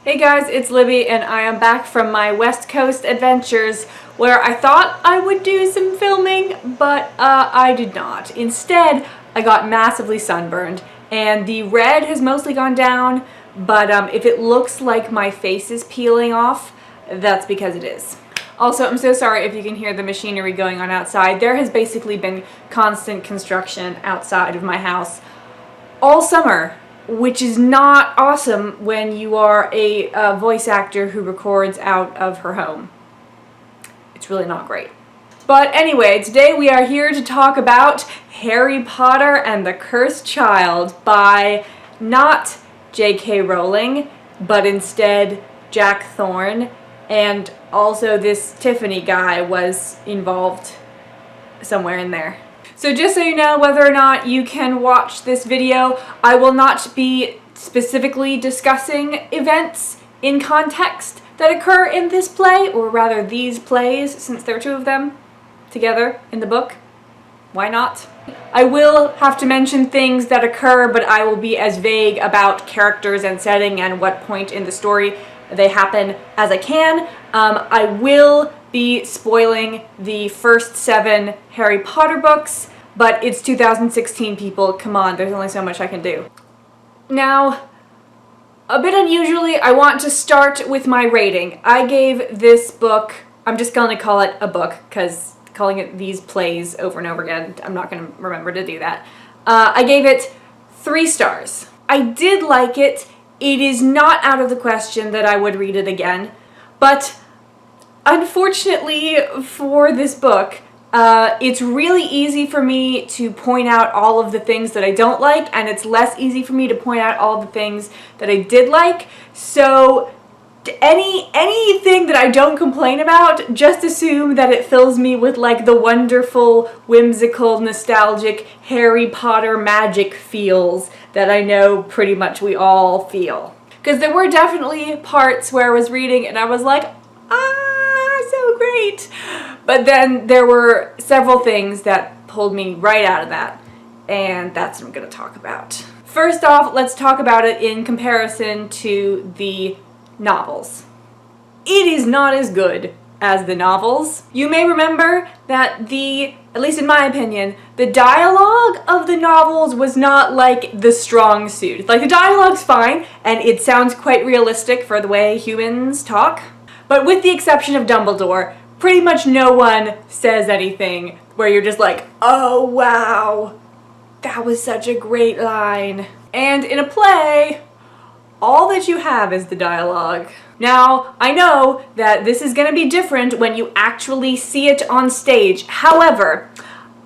Hey guys, it's Libby and I am back from my West Coast adventures where I thought I would do some filming, but I did not. Instead, I got massively sunburned and the red has mostly gone down, but if it looks like my face is peeling off, that's because it is. Also, I'm so sorry if you can hear the machinery going on outside. There has basically been constant construction outside of my house all summer, which is not awesome when you are a voice actor who records out of her home. It's really not great. But anyway, today we are here to talk about Harry Potter and the Cursed Child by not J.K. Rowling, but instead Jack Thorne, and also this Tiffany guy was involved somewhere in there. So just so you know whether or not you can watch this video, I will not be specifically discussing events in context that occur in this play, or rather these plays, since there are two of them together in the book. Why not? I will have to mention things that occur, but I will be as vague about characters and setting and what point in the story they happen as I can. I will be spoiling the first 7 Harry Potter books, but it's 2016, people. Come on, there's only so much I can do. Now, a bit unusually, I want to start with my rating. I gave this book, I'm just going to call it a book, because calling it these plays over and over again, I'm not going to remember to do that. I gave it 3 stars. I did like it. It is not out of the question that I would read it again, but unfortunately for this book, it's really easy for me to point out all of the things that I don't like, and it's less easy for me to point out all the things that I did like. So anything that I don't complain about, just assume that it fills me with like the wonderful, whimsical, nostalgic Harry Potter magic feels that I know pretty much we all feel. Because there were definitely parts where I was reading and I was like, so great. But then there were several things that pulled me right out of that, and that's what I'm going to talk about. First off, let's talk about it in comparison to the novels. It is not as good as the novels. You may remember that at least in my opinion, the dialogue of the novels was not like the strong suit. Like, the dialogue's fine, and it sounds quite realistic for the way humans talk. But with the exception of Dumbledore, pretty much no one says anything where you're just like, oh wow, that was such a great line. And in a play, all that you have is the dialogue. Now, I know that this is going to be different when you actually see it on stage. However,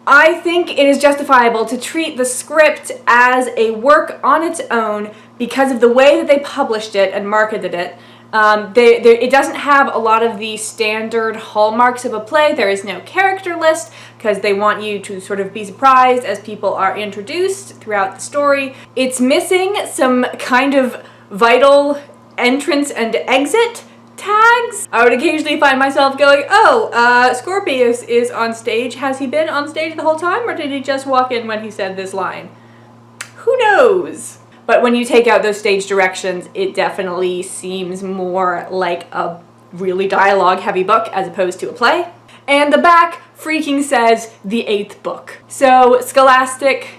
I think it is justifiable to treat the script as a work on its own because of the way that they published it and marketed it. It doesn't have a lot of the standard hallmarks of a play. There is no character list because they want you to sort of be surprised as people are introduced throughout the story. It's missing some kind of vital entrance and exit tags. I would occasionally find myself going, oh, Scorpius is on stage. Has he been on stage the whole time, or did he just walk in when he said this line? Who knows? But when you take out those stage directions, it definitely seems more like a really dialogue-heavy book as opposed to a play. And the back freaking says the 8th book. So, Scholastic,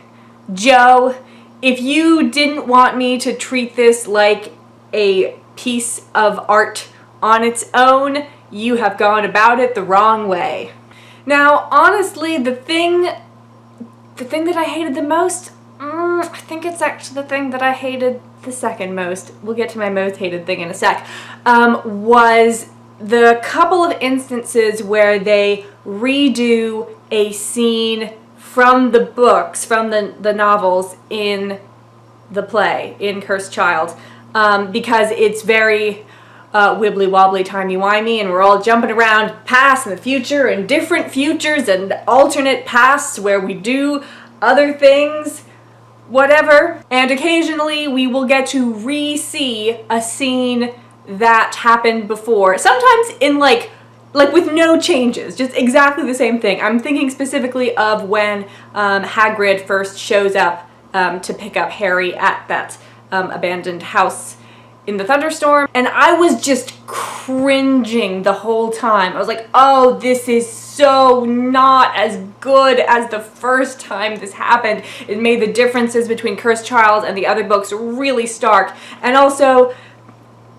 Joe, if you didn't want me to treat this like a piece of art on its own, you have gone about it the wrong way. Now, honestly, the thing that I hated the most, I think it's actually the thing that I hated the second most, we'll get to my most hated thing in a sec, was the couple of instances where they redo a scene from the books, from the novels in the play, in Cursed Child, because it's very wibbly-wobbly, timey-wimey, and we're all jumping around past and the future and different futures and alternate pasts where we do other things, whatever. And occasionally we will get to re-see a scene that happened before, sometimes in like with no changes, just exactly the same thing. I'm thinking specifically of when Hagrid first shows up to pick up Harry at that abandoned house in the thunderstorm, and I was just cringing the whole time. I was like, oh, this is so not as good as the first time this happened. It made the differences between Cursed Child and the other books really stark. And also,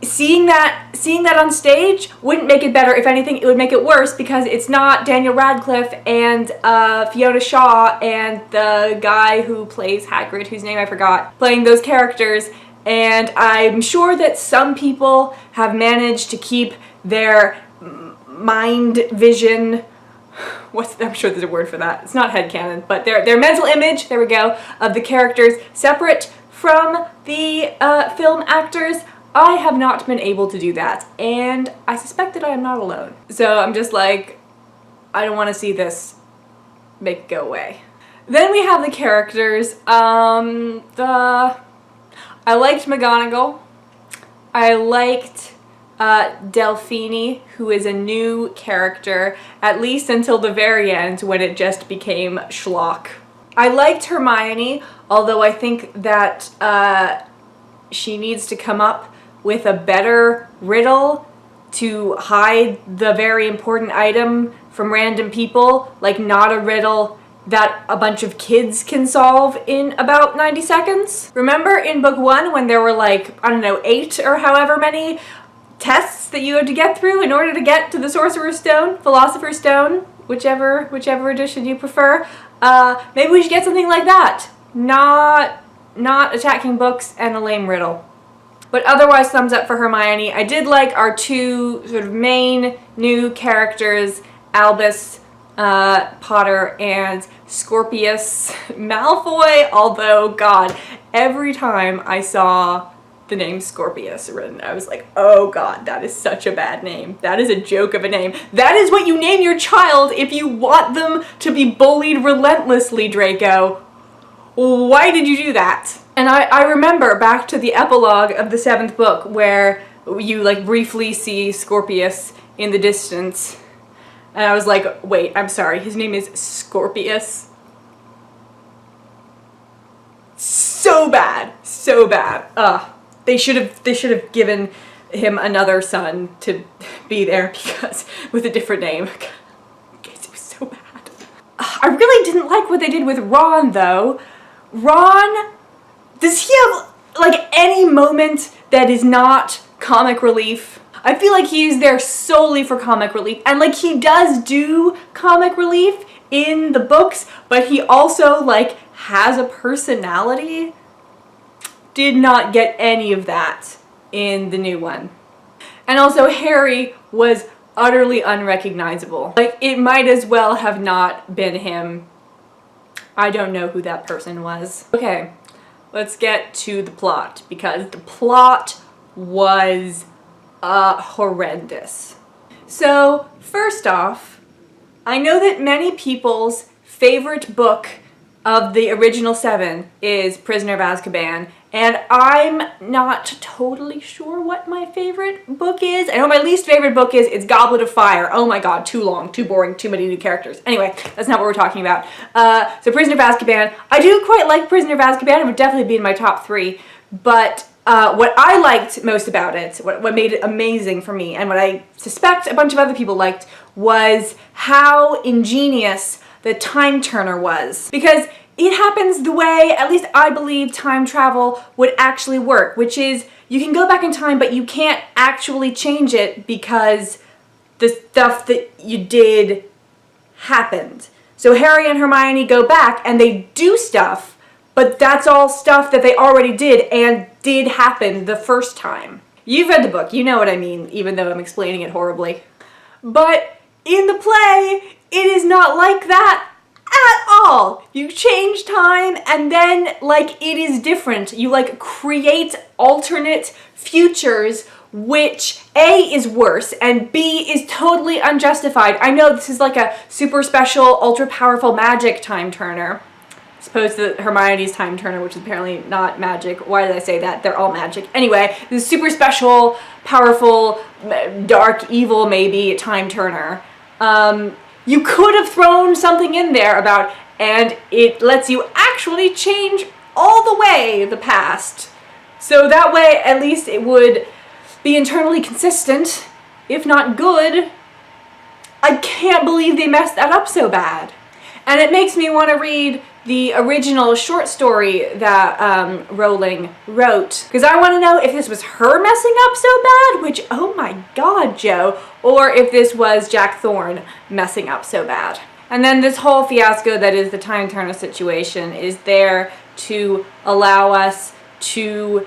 seeing that on stage wouldn't make it better. If anything, it would make it worse, because it's not Daniel Radcliffe and Fiona Shaw and the guy who plays Hagrid, whose name I forgot, playing those characters. And I'm sure that some people have managed to keep their mind vision, I'm sure there's a word for that, it's not headcanon, but their mental image, there we go, of the characters separate from the film actors. I have not been able to do that, and I suspect that I am not alone. So I'm just like, I don't want to see this, make it go away. Then we have the characters. I liked McGonagall. I liked Delphine, who is a new character, at least until the very end when it just became schlock. I liked Hermione, although I think that she needs to come up with a better riddle to hide the very important item from random people, like not a riddle that a bunch of kids can solve in about 90 seconds. Remember in book 1 when there were like, I don't know, 8 or however many tests that you had to get through in order to get to the Sorcerer's Stone, Philosopher's Stone, whichever edition you prefer? Maybe we should get something like that. Not attacking books and a lame riddle. But otherwise, thumbs up for Hermione. I did like our two sort of main new characters, Albus Potter and Scorpius Malfoy, although, God, every time I saw the name Scorpius written, I was like, oh God, that is such a bad name. That is a joke of a name. That is what you name your child if you want them to be bullied relentlessly, Draco. Why did you do that? And I remember back to the epilogue of the 7th book where you like briefly see Scorpius in the distance. And I was like, wait, I'm sorry, his name is Scorpius? So bad, so bad. They should have given him another son to be there, because with a different name. It was so bad. I really didn't like what they did with Ron, though. Ron, does he have like any moment that is not comic relief? I feel like he's there solely for comic relief, and like he does do comic relief in the books, but he also like has a personality. Did not get any of that in the new one. And also Harry was utterly unrecognizable. Like, it might as well have not been him. I don't know who that person was. Okay, let's get to the plot, because the plot was horrendous. So, first off, I know that many people's favorite book of the original 7 is Prisoner of Azkaban, and I'm not totally sure what my favorite book is. I know my least favorite book is It's Goblet of Fire. Oh my god, too long, too boring, too many new characters. Anyway, that's not what we're talking about. So Prisoner of Azkaban. I do quite like Prisoner of Azkaban. It would definitely be in my top 3, but what I liked most about it, what made it amazing for me, and what I suspect a bunch of other people liked, was how ingenious the time turner was. Because it happens the way, at least I believe, time travel would actually work, which is you can go back in time, but you can't actually change it because the stuff that you did happened. So Harry and Hermione go back and they do stuff, but that's all stuff that they already did and did happen the first time. You've read the book, you know what I mean, even though I'm explaining it horribly. But in the play, it is not like that at all. You change time and then, like, it is different. You, like, create alternate futures, which A, is worse, and B, is totally unjustified. I know this is like a super special, ultra powerful magic time turner, as opposed to Hermione's time turner, which is apparently not magic. Why did I say that? They're all magic. Anyway, this super special, powerful, dark, evil, maybe, time turner. You could have thrown something in there about, and it lets you actually change all the way the past. So that way, at least it would be internally consistent, if not good. I can't believe they messed that up so bad. And it makes me want to read the original short story that Rowling wrote. Because I want to know if this was her messing up so bad, which, oh my god, Joe, or if this was Jack Thorne messing up so bad. And then this whole fiasco that is the Time Turner situation is there to allow us to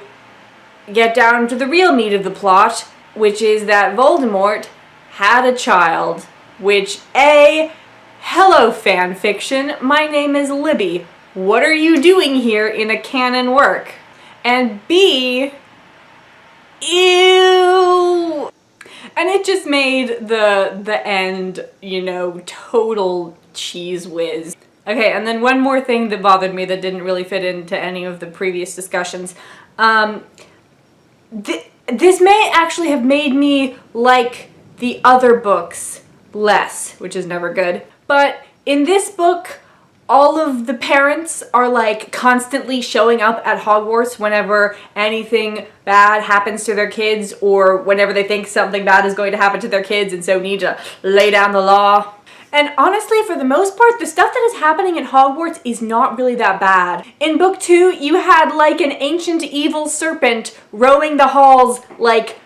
get down to the real meat of the plot, which is that Voldemort had a child, which hello fan fiction, my name is Libby. What are you doing here in a canon work? And B, ew. And it just made the end, total cheese whiz. Okay, and then one more thing that bothered me that didn't really fit into any of the previous discussions. This may actually have made me like the other books less, which is never good. But in this book, all of the parents are like constantly showing up at Hogwarts whenever anything bad happens to their kids, or whenever they think something bad is going to happen to their kids and so need to lay down the law. And honestly, for the most part, the stuff that is happening at Hogwarts is not really that bad. In book 2, you had like an ancient evil serpent roaming the halls, like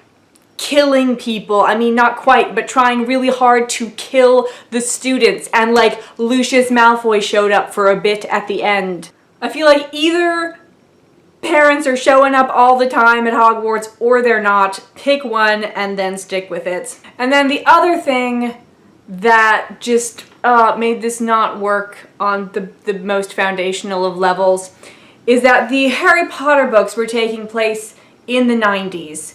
killing people. I mean, not quite, but trying really hard to kill the students. And like Lucius Malfoy showed up for a bit at the end. I feel like either parents are showing up all the time at Hogwarts or they're not. Pick one and then stick with it. And then the other thing that just made this not work on the most foundational of levels is that the Harry Potter books were taking place in the 90s.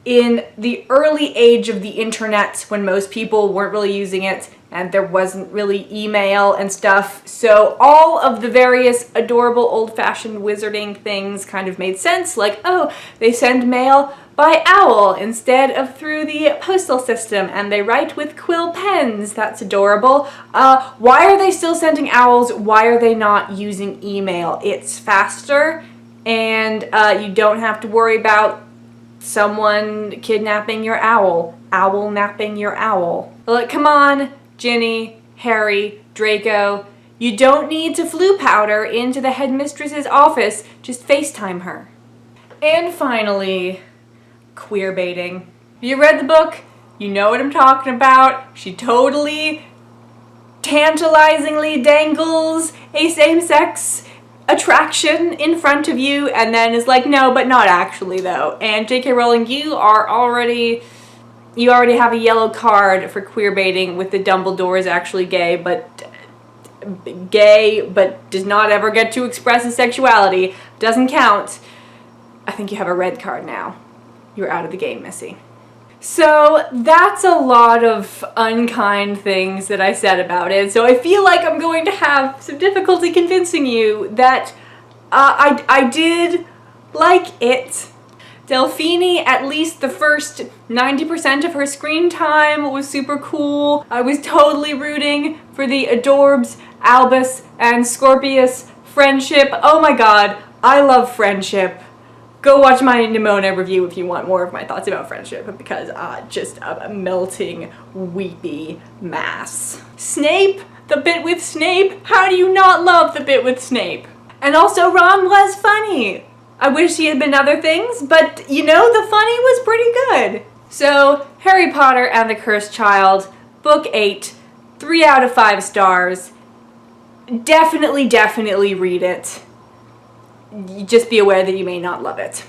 In the early age of the internet, when most people weren't really using it and there wasn't really email and stuff. So all of the various adorable old-fashioned wizarding things kind of made sense. Like, oh, they send mail by owl instead of through the postal system, and they write with quill pens. That's adorable. Why are they still sending owls? Why are they not using email? It's faster, and you don't have to worry about someone kidnapping your owl. Owl napping your owl. Like, come on, Ginny, Harry, Draco. You don't need to flu powder into the headmistress's office. Just FaceTime her. And finally, queer baiting. If you read the book, you know what I'm talking about. She totally tantalizingly dangles a same-sex attraction in front of you and then is like, no, but not actually though. And J.K. Rowling, you already have a yellow card for queer baiting with the Dumbledore is actually gay, but does not ever get to express his sexuality. Doesn't count. I think you have a red card now. You're out of the game, Missy. So that's a lot of unkind things that I said about it. So I feel like I'm going to have some difficulty convincing you that I did like it. Delphine, at least the first 90% of her screen time was super cool. I was totally rooting for the Adorbs, Albus, and Scorpius friendship. Oh my god, I love friendship. Go watch my Nimona review if you want more of my thoughts about friendship, because just a melting, weepy mass. Snape, the bit with Snape, how do you not love the bit with Snape? And also Ron was funny. I wish he had been other things, but the funny was pretty good. So, Harry Potter and the Cursed Child, Book 8, 3 out of 5 stars. Definitely read it. Just be aware that you may not love it.